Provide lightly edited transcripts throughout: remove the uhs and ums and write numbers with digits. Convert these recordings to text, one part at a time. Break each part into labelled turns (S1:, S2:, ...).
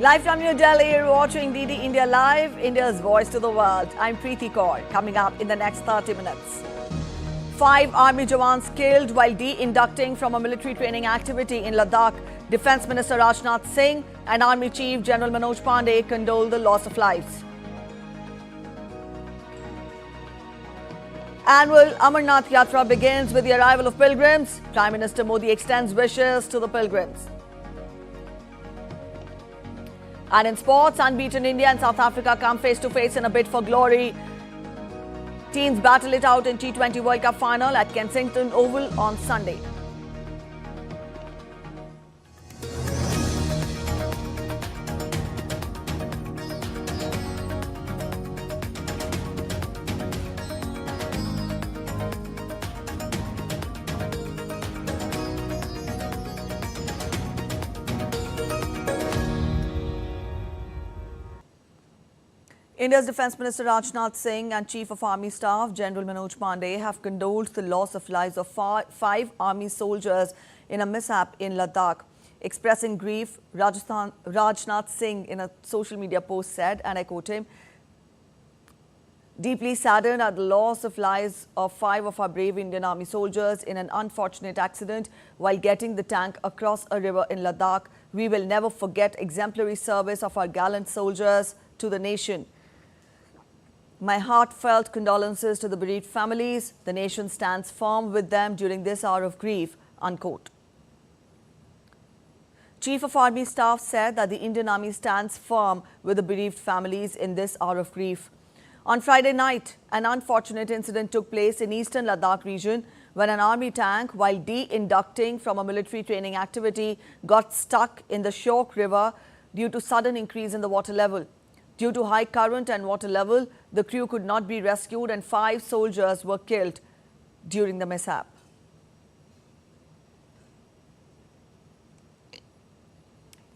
S1: Live from New Delhi, you're watching DD India Live, India's voice to the world. I'm Preeti Kaur. Coming up in the next 30 minutes. 5 army jawans killed while de-inducting from a military training activity in Ladakh. Defence Minister Rajnath Singh and Army Chief General Manoj Pandey condole the loss of lives. Annual Amarnath Yatra begins with the arrival of pilgrims. Prime Minister Modi extends wishes to the pilgrims. And in sports, unbeaten India and South Africa come face to face in a bid for glory. Teams battle it out in T20 World Cup final at Kensington Oval on Sunday. India's Defence Minister Rajnath Singh and Chief of Army Staff General Manoj Pandey have condoled the loss of lives of 5 army soldiers in a mishap in Ladakh. Expressing grief, Rajnath Singh in a social media post said, and I quote him, "Deeply saddened at the loss of lives of 5 of our brave Indian Army soldiers in an unfortunate accident while getting the tank across a river in Ladakh. We will never forget exemplary service of our gallant soldiers to the nation. My heartfelt condolences to the bereaved families. The nation stands firm with them during this hour of grief," unquote. Chief of Army Staff said that the Indian Army stands firm with the bereaved families in this hour of grief. On Friday night, an unfortunate incident took place in eastern Ladakh region when an army tank, while de-inducting from a military training activity, got stuck in the Shok River due to sudden increase in the water level. Due to high current and water level, the crew could not be rescued and 5 soldiers were killed during the mishap.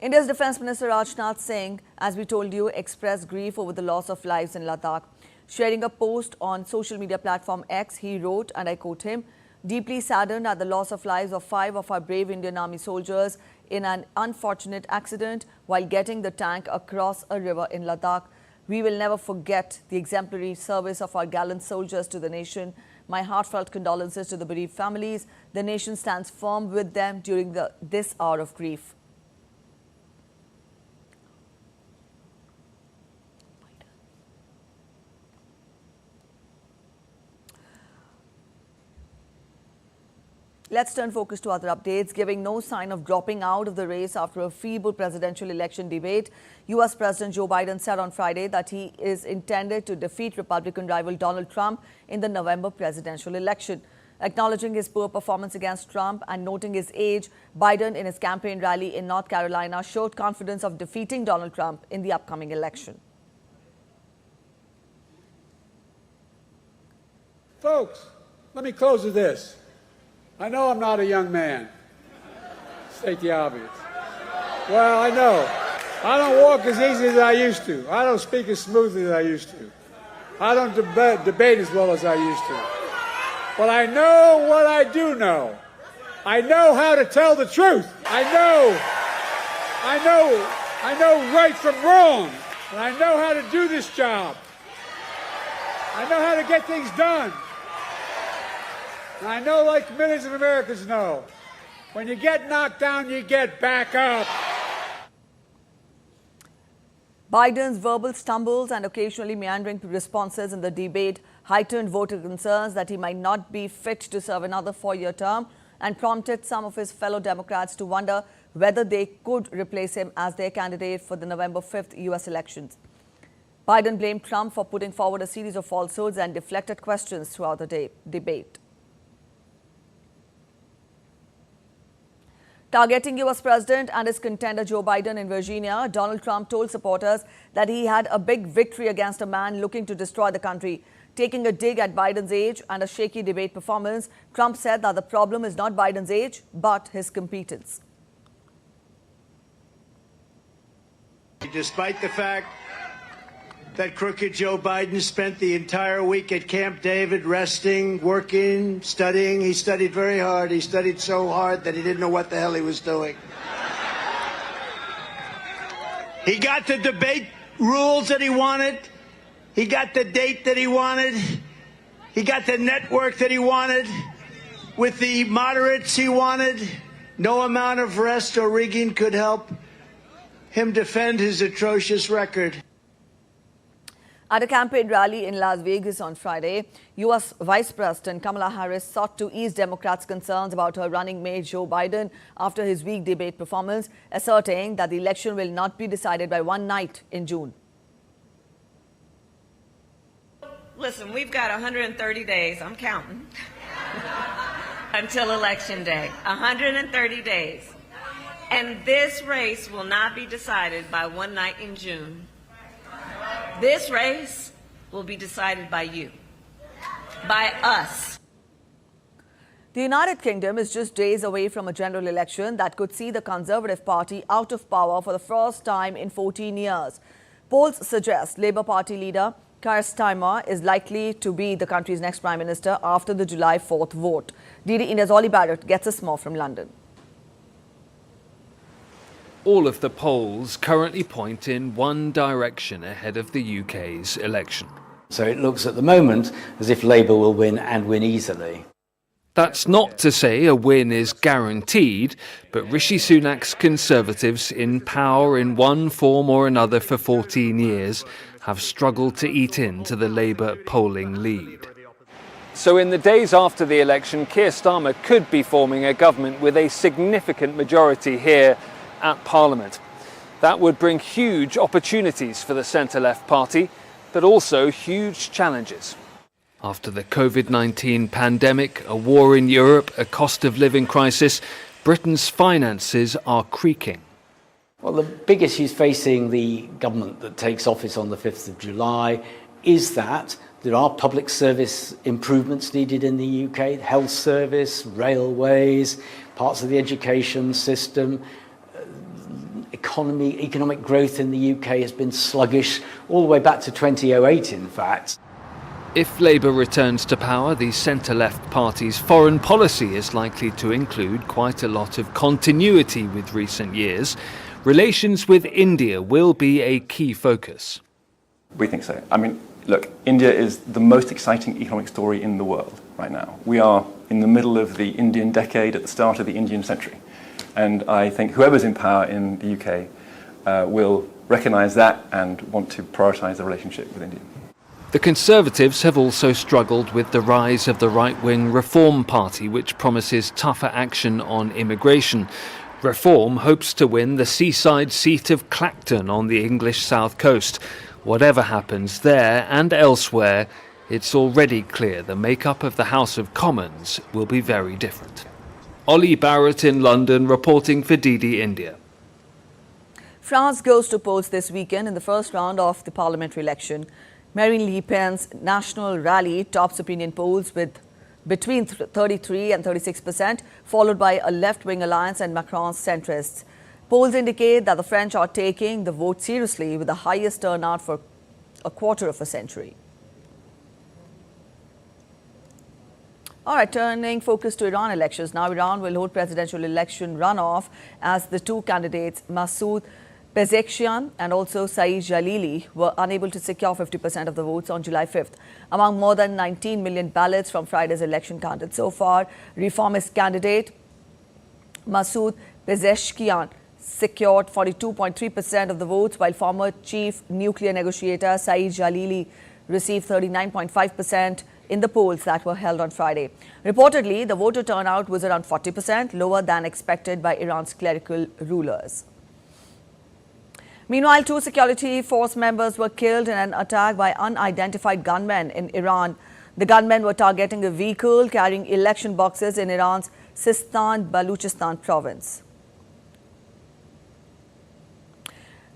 S1: India's Defence Minister Rajnath Singh, as we told you, expressed grief over the loss of lives in Ladakh. Sharing a post on social media platform X, he wrote, and I quote him, "Deeply saddened at the loss of lives of 5 of our brave Indian Army soldiers in an unfortunate accident while getting the tank across a river in Ladakh. We will never forget the exemplary service of our gallant soldiers to the nation. My heartfelt condolences to the bereaved families. The nation stands firm with them during this hour of grief." Let's turn focus to other updates. Giving no sign of dropping out of the race after a feeble presidential election debate, U.S. President Joe Biden said on Friday that he is intended to defeat Republican rival Donald Trump in the November presidential election. Acknowledging his poor performance against Trump and noting his age, Biden in his campaign rally in North Carolina showed confidence of defeating Donald Trump in the upcoming election.
S2: Folks, let me close with this. I know I'm not a young man. State the obvious. Well, I know. I don't walk as easy as I used to. I don't speak as smoothly as I used to. I don't debate as well as I used to. But I know what I do know. I know how to tell the truth. I know right from wrong. And I know how to do this job. I know how to get things done. And I know, like millions of Americans know, when you get knocked down, you get back up.
S1: Biden's verbal stumbles and occasionally meandering responses in the debate heightened voter concerns that he might not be fit to serve another 4-year term and prompted some of his fellow Democrats to wonder whether they could replace him as their candidate for the November 5th U.S. elections. Biden blamed Trump for putting forward a series of falsehoods and deflected questions throughout the debate. Targeting U.S. President and his contender Joe Biden in Virginia, Donald Trump told supporters that he had a big victory against a man looking to destroy the country. Taking a dig at Biden's age and a shaky debate performance, Trump said that the problem is not Biden's age, but his competence.
S3: Despite the fact that crooked Joe Biden spent the entire week at Camp David resting, working, studying. He studied very hard. He studied so hard that he didn't know what the hell he was doing. He got the debate rules that he wanted. He got the date that he wanted. He got the network that he wanted. With the moderates he wanted. No amount of rest or rigging could help him defend his atrocious record.
S1: At a campaign rally in Las Vegas on Friday, U.S. Vice President Kamala Harris sought to ease Democrats' concerns about her running mate Joe Biden after his weak debate performance, asserting that the election will not be decided by one night in June.
S4: Listen, we've got 130 days, I'm counting, until Election Day. 130 days. And this race will not be decided by one night in June. This race will be decided by you, by us.
S1: The United Kingdom is just days away from a general election that could see the Conservative Party out of power for the first time in 14 years. Polls suggest Labour Party leader Keir Starmer is likely to be the country's next Prime Minister after the July 4th vote. DD India's Ollie Barrett gets us more from London.
S5: All of the polls currently point in one direction ahead of the UK's election.
S6: So it looks at the moment as if Labour will win and win easily.
S5: That's not to say a win is guaranteed, but Rishi Sunak's Conservatives, in power in one form or another for 14 years, have struggled to eat into the Labour polling lead. So in the days after the election, Keir Starmer could be forming a government with a significant majority here at Parliament. That would bring huge opportunities for the centre-left party, but also huge challenges. After the COVID-19 pandemic, a war in Europe, a cost of living crisis, Britain's finances are creaking.
S6: Well, the big issues facing the government that takes office on the 5th of July is that there are public service improvements needed in the UK, health service, railways, parts of the education system. Economic growth in the UK has been sluggish all the way back to 2008, in fact.
S5: If Labour returns to power, the centre-left party's foreign policy is likely to include quite a lot of continuity with recent years. Relations with India will be a key focus.
S7: We think so. I mean, look, India is the most exciting economic story in the world right now. We are in the middle of the Indian decade, at the start of the Indian century. And I think whoever's in power in the UK will recognise that and want to prioritise the relationship with India.
S5: The Conservatives have also struggled with the rise of the right-wing Reform Party, which promises tougher action on immigration. Reform hopes to win the seaside seat of Clacton on the English south coast. Whatever happens there and elsewhere, it's already clear the makeup of the House of Commons will be very different. Ollie Barrett in London reporting for DD India.
S1: France goes to polls this weekend in the first round of the parliamentary election. Marine Le Pen's national rally tops opinion polls with between 33 and 36%, followed by a left-wing alliance and Macron's centrists. Polls indicate that the French are taking the vote seriously with the highest turnout for a quarter of a century. All right, turning focus to Iran elections. Now Iran will hold presidential election runoff as the two candidates, Masoud Pezeshkian and also Saeed Jalili, were unable to secure 50% of the votes on July 5th. Among more than 19 million ballots from Friday's election counted so far, reformist candidate Masoud Pezeshkian secured 42.3% of the votes, while former chief nuclear negotiator Saeed Jalili received 39.5% in the polls that were held on Friday. Reportedly, the voter turnout was around 40%, lower than expected by Iran's clerical rulers. Meanwhile, two security force members were killed in an attack by unidentified gunmen in Iran. The gunmen were targeting a vehicle carrying election boxes in Iran's Sistan-Baluchistan province.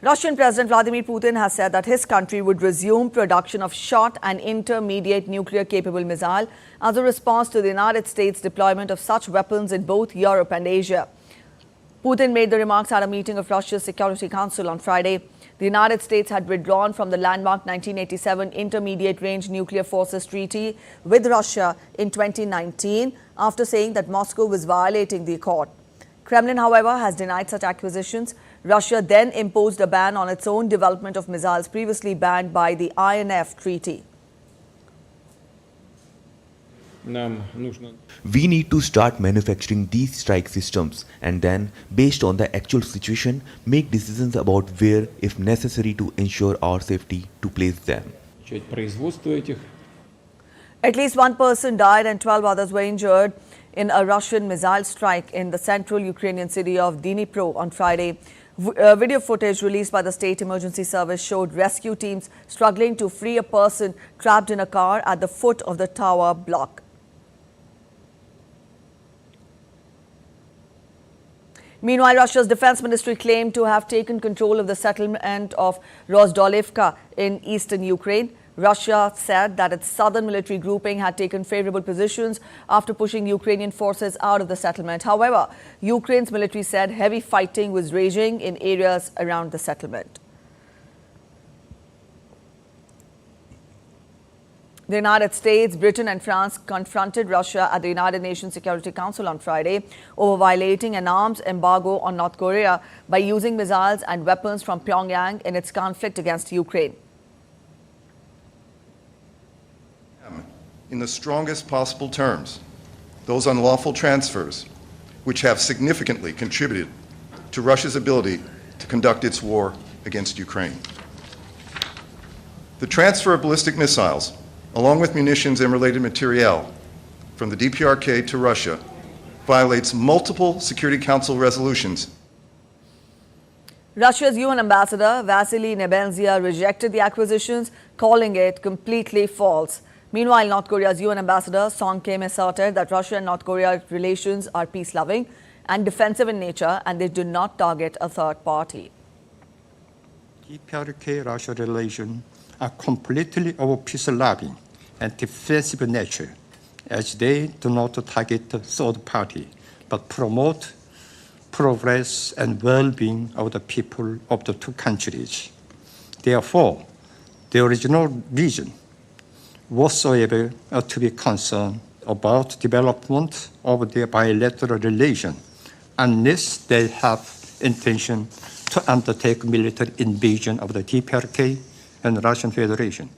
S1: Russian President Vladimir Putin has said that his country would resume production of short and intermediate nuclear-capable missile as a response to the United States' deployment of such weapons in both Europe and Asia. Putin made the remarks at a meeting of Russia's Security Council on Friday. The United States had withdrawn from the landmark 1987 Intermediate-Range Nuclear Forces Treaty with Russia in 2019 after saying that Moscow was violating the accord. Kremlin, however, has denied such acquisitions. Russia then imposed a ban on its own development of missiles previously banned by the INF Treaty.
S8: We need to start manufacturing these strike systems and then, based on the actual situation, make decisions about where, if necessary, to ensure our safety, to place them.
S1: At least one person died and 12 others were injured in a Russian missile strike in the central Ukrainian city of Dnipro on Friday. Video footage released by the State Emergency Service showed rescue teams struggling to free a person trapped in a car at the foot of the tower block. Meanwhile, Russia's defense ministry claimed to have taken control of the settlement of Rozdolivka in eastern Ukraine. Russia said that its southern military grouping had taken favorable positions after pushing Ukrainian forces out of the settlement. However, Ukraine's military said heavy fighting was raging in areas around the settlement. The United States, Britain and France confronted Russia at the United Nations Security Council on Friday over violating an arms embargo on North Korea by using missiles and weapons from Pyongyang in its conflict against Ukraine.
S9: In the strongest possible terms, those unlawful transfers, which have significantly contributed to Russia's ability to conduct its war against Ukraine. The transfer of ballistic missiles, along with munitions and related materiel from the DPRK to Russia, violates multiple Security Council resolutions.
S1: Russia's UN ambassador, Vasily Nebenzia, rejected the acquisitions, calling it completely false. Meanwhile, North Korea's UN ambassador, Song Kim, asserted that Russia and North Korea relations are peace-loving and defensive in nature, and they do not target a third party.
S10: DPRK-Russia relations are completely of peace-loving and defensive nature, as they do not target the third party, but promote progress and well-being of the people of the two countries. Therefore, there is no reason whatsoever to be concerned about development of their bilateral relation unless they have intention to undertake military invasion of the DPRK and Russian Federation.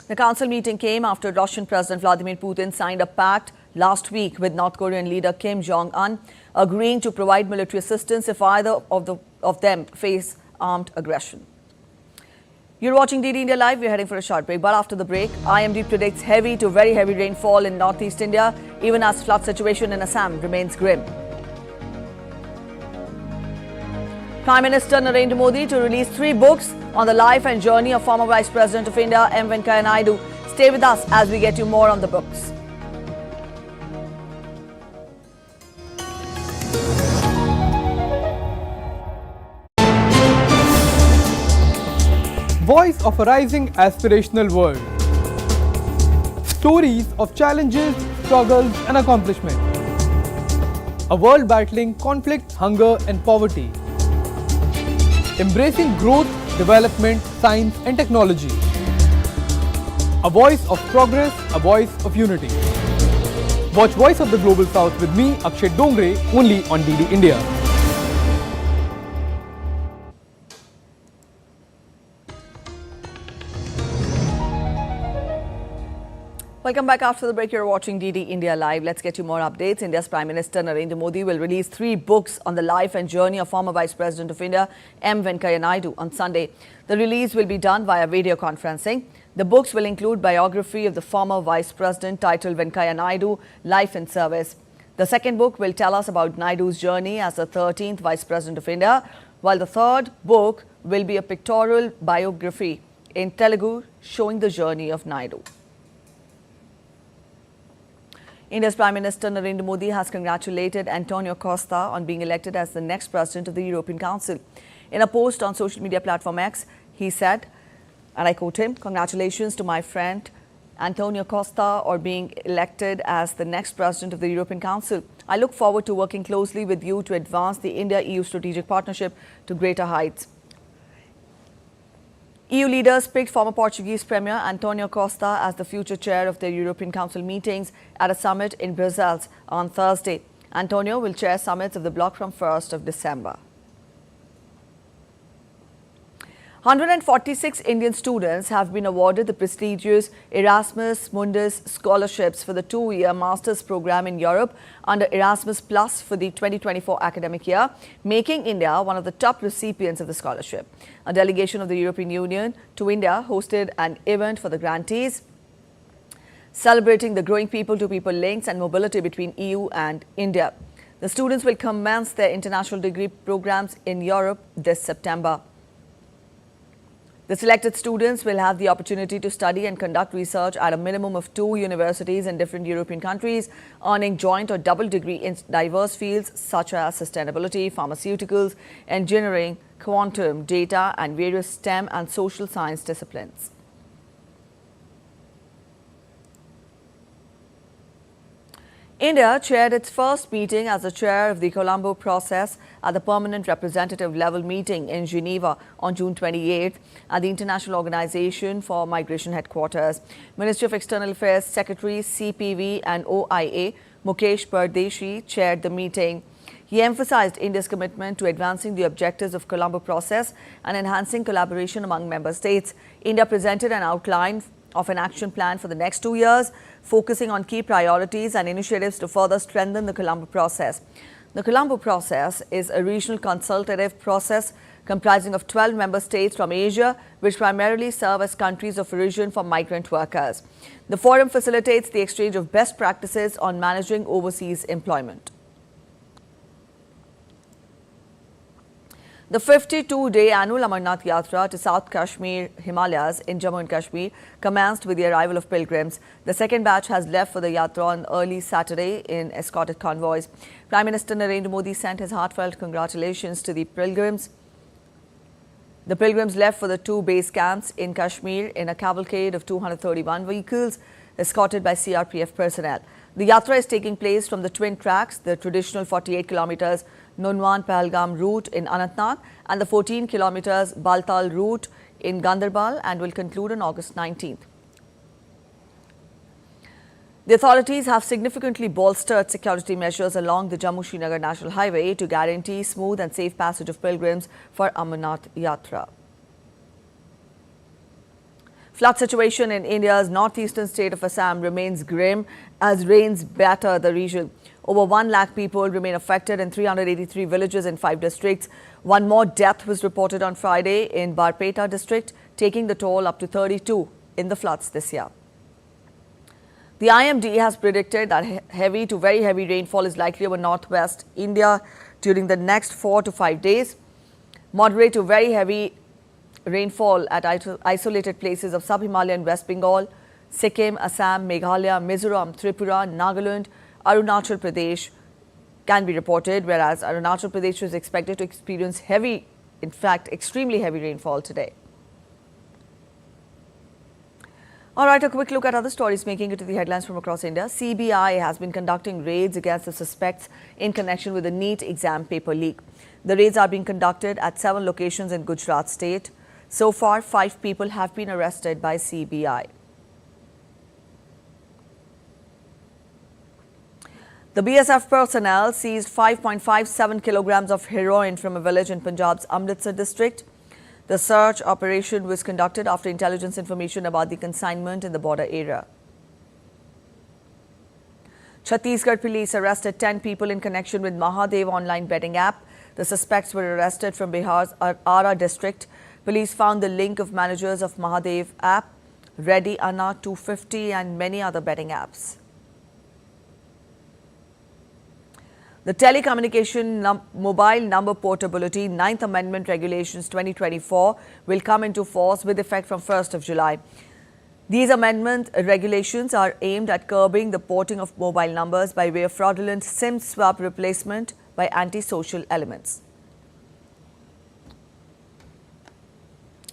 S1: The council meeting came after Russian President Vladimir Putin signed a pact last week with North Korean leader Kim Jong-un, agreeing to provide military assistance if either of them face armed aggression. You're watching DD India Live. We're heading for a short break. But after the break, IMD predicts heavy to very heavy rainfall in northeast India, even as flood situation in Assam remains grim. Prime Minister Narendra Modi to release 3 books on the life and journey of former Vice President of India, M. Venkaiah Naidu. Stay with us as we get you more on the books.
S11: Voice of a rising aspirational world. Stories of challenges, struggles and accomplishment. A world battling conflict, hunger and poverty. Embracing growth, development, science and technology. A voice of progress, a voice of unity. Watch Voice of the Global South with me, Akshay Dongre, only on DD India.
S1: Welcome back after the break. You're watching DD India Live. Let's get you more updates. India's Prime Minister Narendra Modi will release 3 books on the life and journey of former Vice President of India, M. Venkaiah Naidu, on Sunday. The release will be done via video conferencing. The books will include biography of the former Vice President titled Venkaiah Naidu, Life and Service. The second book will tell us about Naidu's journey as the 13th Vice President of India, while the third book will be a pictorial biography in Telugu showing the journey of Naidu. India's Prime Minister Narendra Modi has congratulated Antonio Costa on being elected as the next President of the European Council. In a post on social media platform X, he said, and I quote him, "Congratulations to my friend Antonio Costa on being elected as the next President of the European Council. I look forward to working closely with you to advance the India-EU strategic partnership to greater heights." EU leaders picked former Portuguese Premier Antonio Costa as the future chair of the European Council meetings at a summit in Brussels on Thursday. Antonio will chair summits of the bloc from 1st of December. 146 Indian students have been awarded the prestigious Erasmus Mundus scholarships for the 2-year master's program in Europe under Erasmus Plus for the 2024 academic year, making India one of the top recipients of the scholarship. A delegation of the European Union to India hosted an event for the grantees, celebrating the growing people-to-people links and mobility between EU and India. The students will commence their international degree programs in Europe this September. The selected students will have the opportunity to study and conduct research at a minimum of 2 universities in different European countries, earning joint or double degree in diverse fields such as sustainability, pharmaceuticals, engineering, quantum, data, and various STEM and social science disciplines. India chaired its first meeting as the chair of the Columbo Process at the permanent representative level meeting in Geneva on June 28th at the International Organization for Migration headquarters. Ministry of External Affairs Secretary CPV and OIA Mukesh Pardeshi chaired the meeting. He emphasized India's commitment to advancing the objectives of Columbo Process and enhancing collaboration among member states. India presented an outline of an action plan for the next 2 years, focusing on key priorities and initiatives to further strengthen the Columbo Process. The Columbo Process is a regional consultative process comprising of 12 member states from Asia, which primarily serve as countries of origin for migrant workers. The forum facilitates the exchange of best practices on managing overseas employment. The 52-day annual Amarnath Yatra to South Kashmir Himalayas in Jammu and Kashmir commenced with the arrival of pilgrims. The second batch has left for the Yatra on early Saturday in escorted convoys. Prime Minister Narendra Modi sent his heartfelt congratulations to the pilgrims. The pilgrims left for the 2 base camps in Kashmir in a cavalcade of 231 vehicles escorted by CRPF personnel. The Yatra is taking place from the twin tracks, the traditional 48 kilometers Nunwan-Pahalgam route in Anantnag and the 14 kilometers Baltal route in Gandarbal, and will conclude on August 19th. The authorities have significantly bolstered security measures along the Jammu-Srinagar National Highway to guarantee smooth and safe passage of pilgrims for Amarnath Yatra. Flood situation in India's northeastern state of Assam remains grim as rains batter the region. Over 1 lakh people remain affected in 383 villages in 5 districts. One more death was reported on Friday in Barpeta district, taking the toll up to 32 in the floods this year. The IMD has predicted that heavy to very heavy rainfall is likely over northwest India during the next 4 to 5 days. Moderate to very heavy rainfall at isolated places of sub-Himalayan West Bengal, Sikkim, Assam, Meghalaya, Mizoram, Tripura, Nagaland, Arunachal Pradesh can be reported, whereas Arunachal Pradesh is expected to experience heavy, in fact, extremely heavy rainfall today. All right, a quick look at other stories making it to the headlines from across India. CBI has been conducting raids against the suspects in connection with the NEET exam paper leak. The raids are being conducted at 7 locations in Gujarat state. So far, 5 people have been arrested by CBI. The BSF personnel seized 5.57 kilograms of heroin from a village in Punjab's Amritsar district. The search operation was conducted after intelligence information about the consignment in the border area. Chhattisgarh police arrested 10 people in connection with Mahadev online betting app. The suspects were arrested from Bihar's Ara district. Police found the link of managers of Mahadev app, Reddy Anna 250 and many other betting apps. The Telecommunication Mobile Number Portability 9th Amendment Regulations 2024 will come into force with effect from 1st of July. These amendment regulations are aimed at curbing the porting of mobile numbers by way of fraudulent SIM swap replacement by antisocial elements.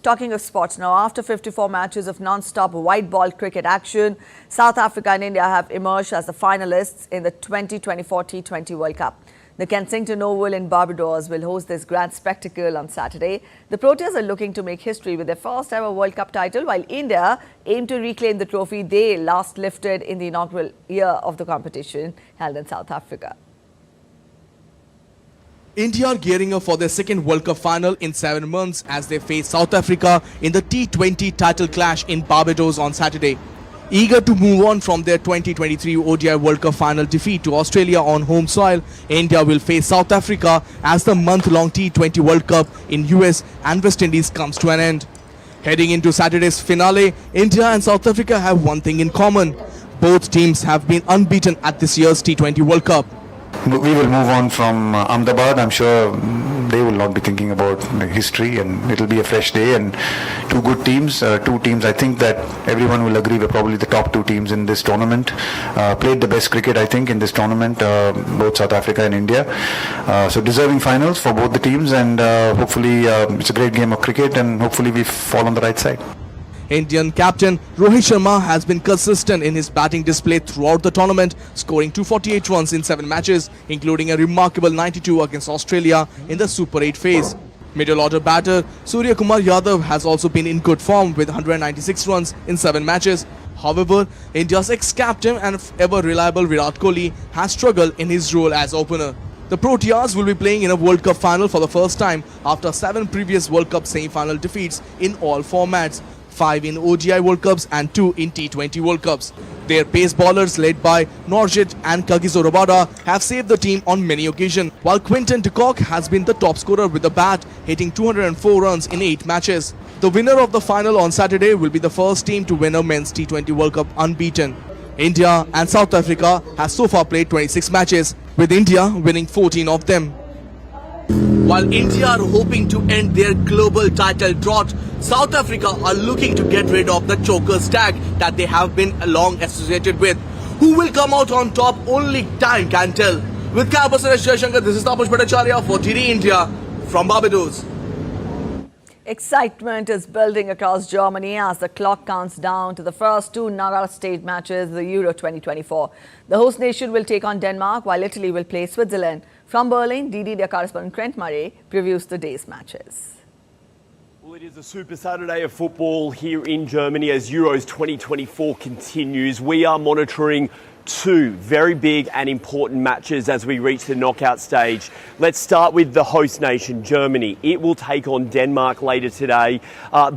S1: Talking of sports now, after 54 matches of non-stop white ball cricket action, South Africa and India have emerged as the finalists in the 2024 T20 World Cup. The Kensington Oval in Barbados will host this grand spectacle on Saturday. The Proteas are looking to make history with their first ever World Cup title, while India aim to reclaim the trophy they last lifted in the inaugural year of the competition held in South Africa.
S12: India are gearing up for their second World Cup final in 7 months as they face South Africa in the T20 title clash in Barbados on Saturday. Eager to move on from their 2023 ODI World Cup final defeat to Australia on home soil, India will face South Africa as the month-long T20 World Cup in US and West Indies comes to an end. Heading into Saturday's finale, India and South Africa have one thing in common. Both teams have been unbeaten at this year's T20 World Cup.
S13: We will move on from Ahmedabad. I'm sure they will not be thinking about history, and it will be a fresh day and two good teams. Two teams I think that everyone will agree were probably the top two teams in this tournament. Played the best cricket I think in this tournament, both South Africa and India. So deserving finals for both the teams, and hopefully it's a great game of cricket, and hopefully we fall on the right side.
S12: Indian captain Rohit Sharma has been consistent in his batting display throughout the tournament, scoring 248 runs in 7 matches, including a remarkable 92 against Australia in the Super 8 phase. Middle order batter Surya Kumar Yadav has also been in good form with 196 runs in 7 matches. However, India's ex-captain and ever reliable Virat Kohli has struggled in his role as opener. The Proteas will be playing in a World Cup final for the first time after 7 previous World Cup semi-final defeats in all formats. 5 in ODI World Cups and 2 in T20 World Cups. Their pace bowlers led by Norjit and Kagiso Rabada have saved the team on many occasions, while Quinton de Kock has been the top scorer with the bat, hitting 204 runs in 8 matches. The winner of the final on Saturday will be the first team to win a men's T20 World Cup unbeaten. India and South Africa have so far played 26 matches, with India winning 14 of them. While India are hoping to end their global title drought, South Africa are looking to get rid of the chokers tag that they have been long associated with. Who will come out on top, only time can tell. With Campus and Shankar, this is Tapush Bhattacharya for TD India from Barbados.
S1: Excitement is building across Germany as the clock counts down to the first 2 knockout stage matches of the Euro 2024. The host nation will take on Denmark while Italy will play Switzerland. From Berlin, DD India correspondent Trent Murray previews the day's matches.
S14: Well, it is a Super Saturday of football here in Germany as Euros 2024 continues. We are monitoring 2 very big and important matches as we reach the knockout stage. Let's start with the host nation, Germany. It will take on Denmark later today.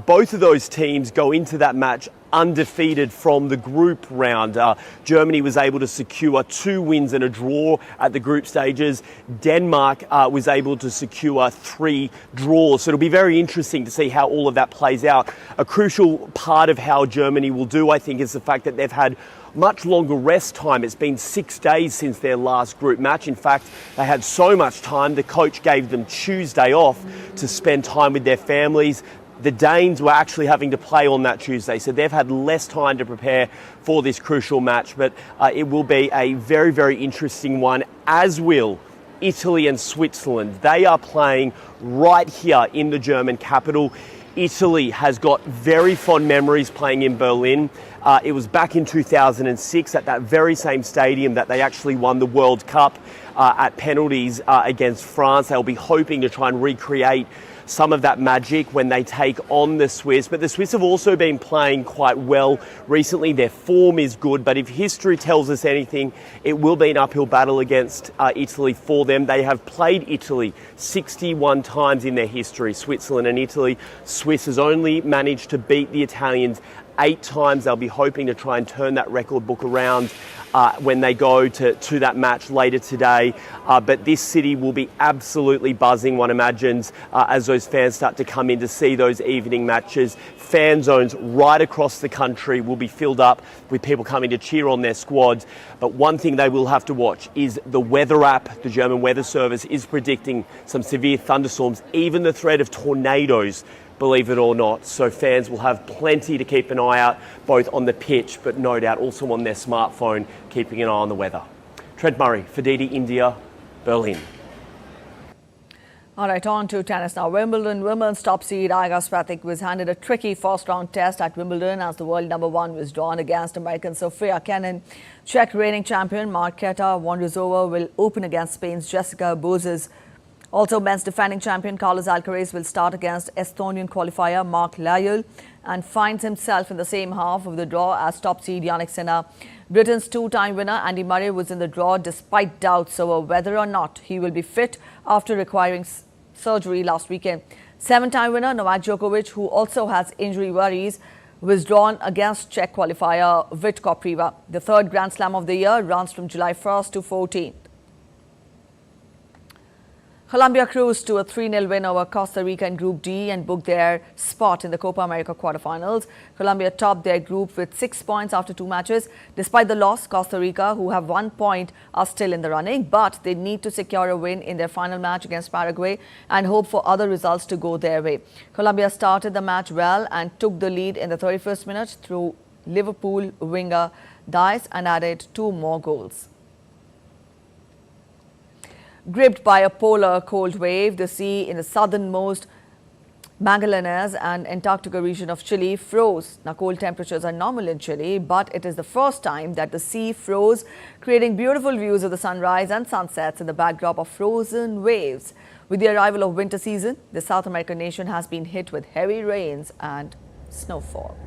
S14: Both of those teams go into that match undefeated from the group round. Germany was able to secure 2 wins and a draw at the group stages. Denmark was able to secure 3 draws. So it'll be very interesting to see how all of that plays out. A crucial part of how Germany will do, I think, is the fact that they've had much longer rest time. It's been 6 days since their last group match. In fact, they had so much time, the coach gave them Tuesday off to spend time with their families. The Danes were actually having to play on that Tuesday, so they've had less time to prepare for this crucial match. But it will be a very, very interesting one, as will Italy and Switzerland. They are playing right here in the German capital. Italy has got very fond memories playing in Berlin. It was back in 2006 at that very same stadium that they actually won the World Cup at penalties against France. They'll be hoping to try and recreate some of that magic when they take on the Swiss. But the Swiss have also been playing quite well recently. Their form is good, but if history tells us anything, it will be an uphill battle against Italy for them. They have played Italy 61 times in their history, Switzerland and Italy. Swiss has only managed to beat the Italians 8 times. They'll be hoping to try and turn that record book around when they go to that match later today. But this city will be absolutely buzzing, one imagines, as those fans start to come in to see those evening matches. Fan zones right across the country will be filled up with people coming to cheer on their squads. But one thing they will have to watch is the weather app. The German Weather Service is predicting some severe thunderstorms, even the threat of tornadoes, believe it or not. So fans will have plenty to keep an eye out, both on the pitch, but no doubt also on their smartphone, keeping an eye on the weather. Trent Murray for DD India, Berlin.
S1: All right, on to tennis now. Wimbledon's top seed Iga Swiatek was handed a tricky first-round test at Wimbledon as the world #1 was drawn against American Sofia Kenin. Czech reigning champion Marketa Vondrousova will open against Spain's Jessica Bozes. Also, men's defending champion Carlos Alcaraz will start against Estonian qualifier Mark Lyell and finds himself in the same half of the draw as top seed Yannick Sinner. Britain's two-time winner Andy Murray was in the draw despite doubts over whether or not he will be fit after requiring surgery last weekend. Seven-time winner Novak Djokovic, who also has injury worries, was drawn against Czech qualifier Vit Kopriva. The third Grand Slam of the year runs from July 1st to 14th. Colombia cruised to a 3-0 win over Costa Rica in Group D and booked their spot in the Copa America quarterfinals. Colombia topped their group with 6 points after 2 matches. Despite the loss, Costa Rica, who have 1 point, are still in the running, but they need to secure a win in their final match against Paraguay and hope for other results to go their way. Colombia started the match well and took the lead in the 31st minute through Liverpool winger Dias and added 2 more goals. Gripped by a polar cold wave, the sea in the southernmost Magallanes and Antarctica region of Chile froze. Now, cold temperatures are normal in Chile, but it is the first time that the sea froze, creating beautiful views of the sunrise and sunsets in the backdrop of frozen waves. With the arrival of winter season, the South American nation has been hit with heavy rains and snowfall.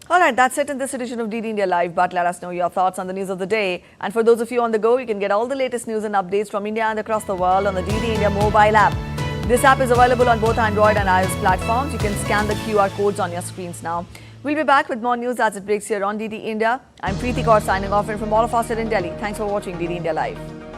S1: All right, that's it in this edition of DD India Live, but let us know your thoughts on the news of the day. And for those of you on the go, you can get all the latest news and updates from India and across the world on the DD India mobile app. This app is available on both Android and iOS platforms. You can scan the QR codes on your screens now. We'll be back with more news as it breaks here on DD India. I'm Preeti Kaur signing off, and from all of us here in Delhi, thanks for watching DD India Live.